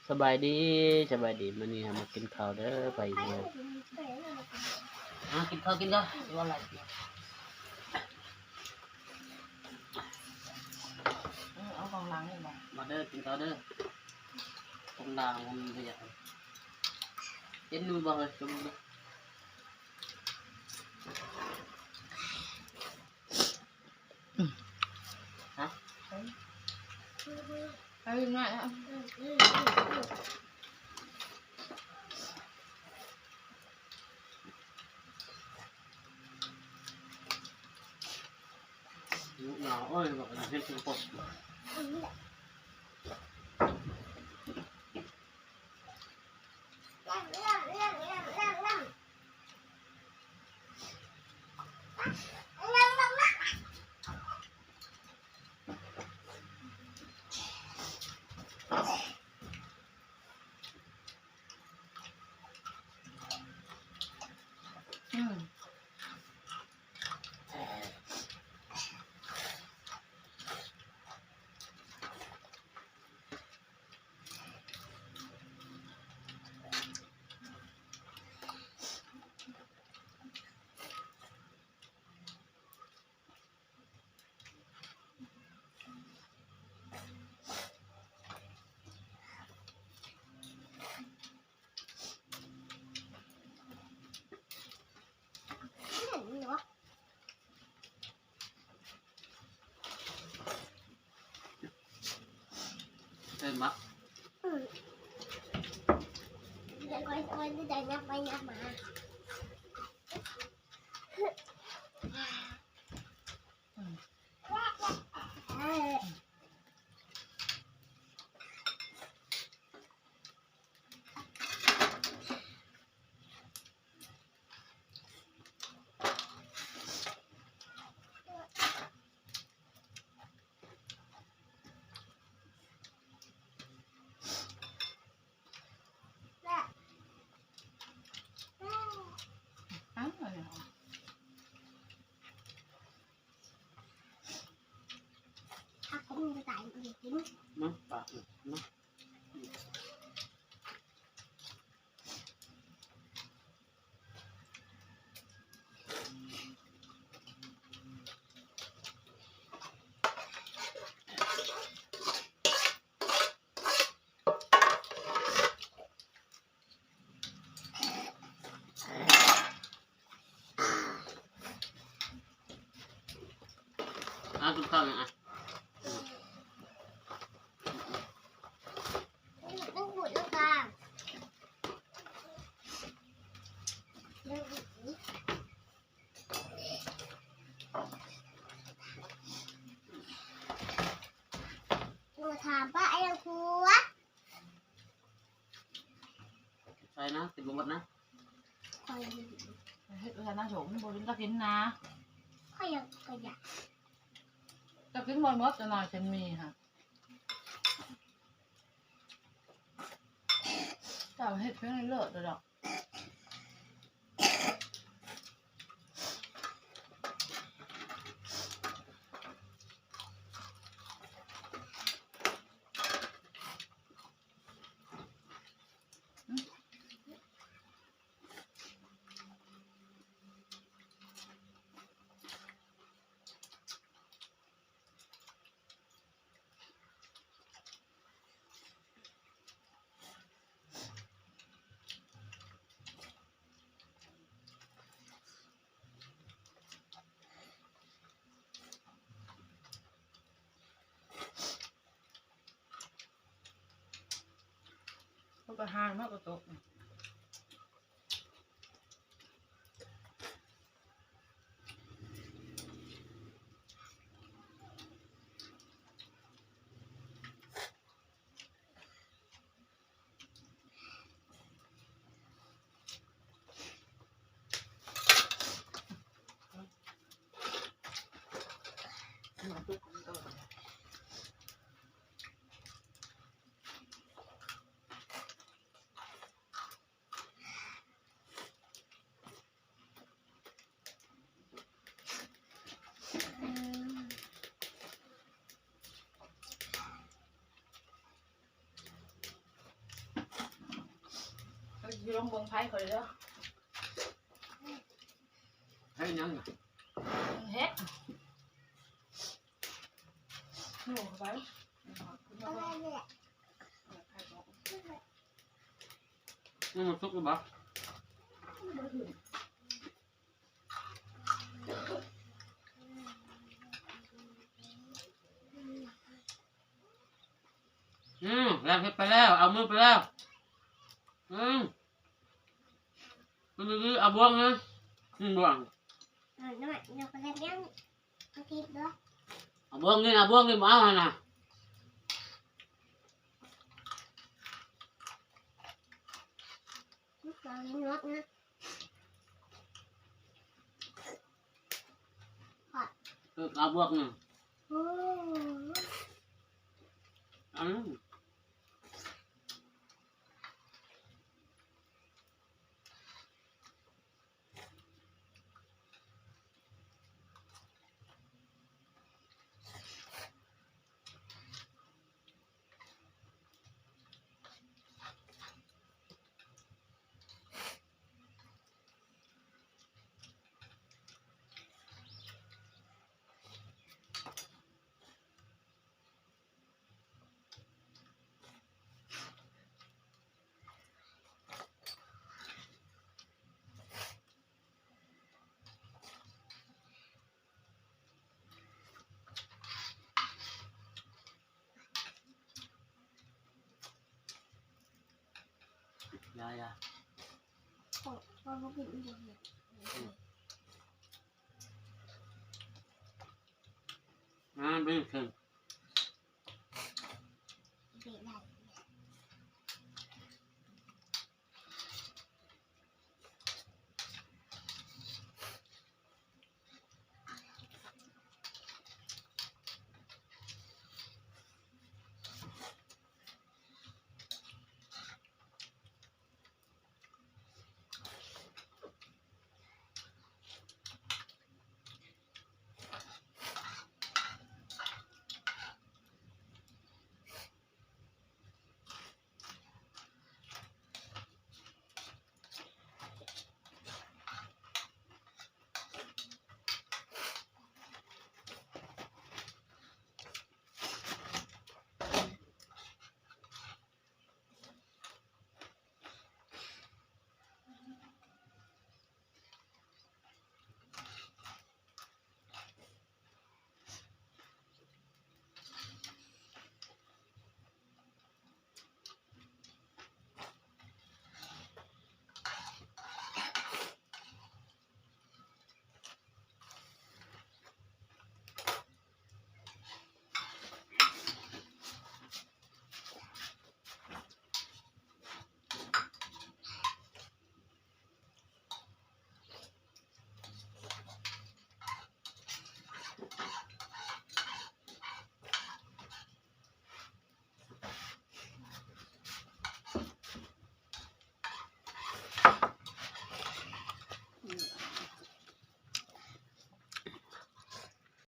สบายดีสบายดีมื้อนี้มากินข้าวเด้อไปเด้อกินข้าวว่าอะไรเอากองล้างเลยบ่มาเด้อกินข้าวเด้อตรงด่างมันขยันเห็นมือบ่เลยจุ่มเด้อฮะไปกินหน่อยนะหนาวเอ้ยบอกว่าเฮ็ดเป็นปดเห็นมั้ยเดี๋ยวค่อยๆจะยับไปยับมาถ้าเขามีสายอีกทีมั้งมั้งปากมั้งกินข้าวยังต้องบุดแล้วกันหนูถามป้าไอ้ยังครูวะใช่นะติดลมบัดนะคอยเฮ็ดแล้วนะโฉมบ่กินก็กินนะคอยยังกระยาจะกินบ่หมดจะหน่อยฉันมีค่ะเจ้าเฮ็ดเพิ่นให้เลิศดอกเขาก็หานมากกว่าโต๊ะ อยู่ลงเบิ่งไพ่เขาเลยเด้อ ให้ยังไง เฮ็ดหนูเข้าไป อะไรเนี่ย นี่มันซุกหรือเปล่าแล้วเฮ็ดไปแล้วเอามือไปแล้วมันดื้อเอาบ่วงนะบ่วง น้ำมันเราไปเล่นยังอาทิตย์เนาะ เอาบ่วงนี่เอาบ่วงนี่มาเอาให้น่ะ ลูกเราเล่นรถนะ เอาบ่วงนี่ โอ้ อย่า โหพอเขาเป็นอีกอย่าง ไปถึง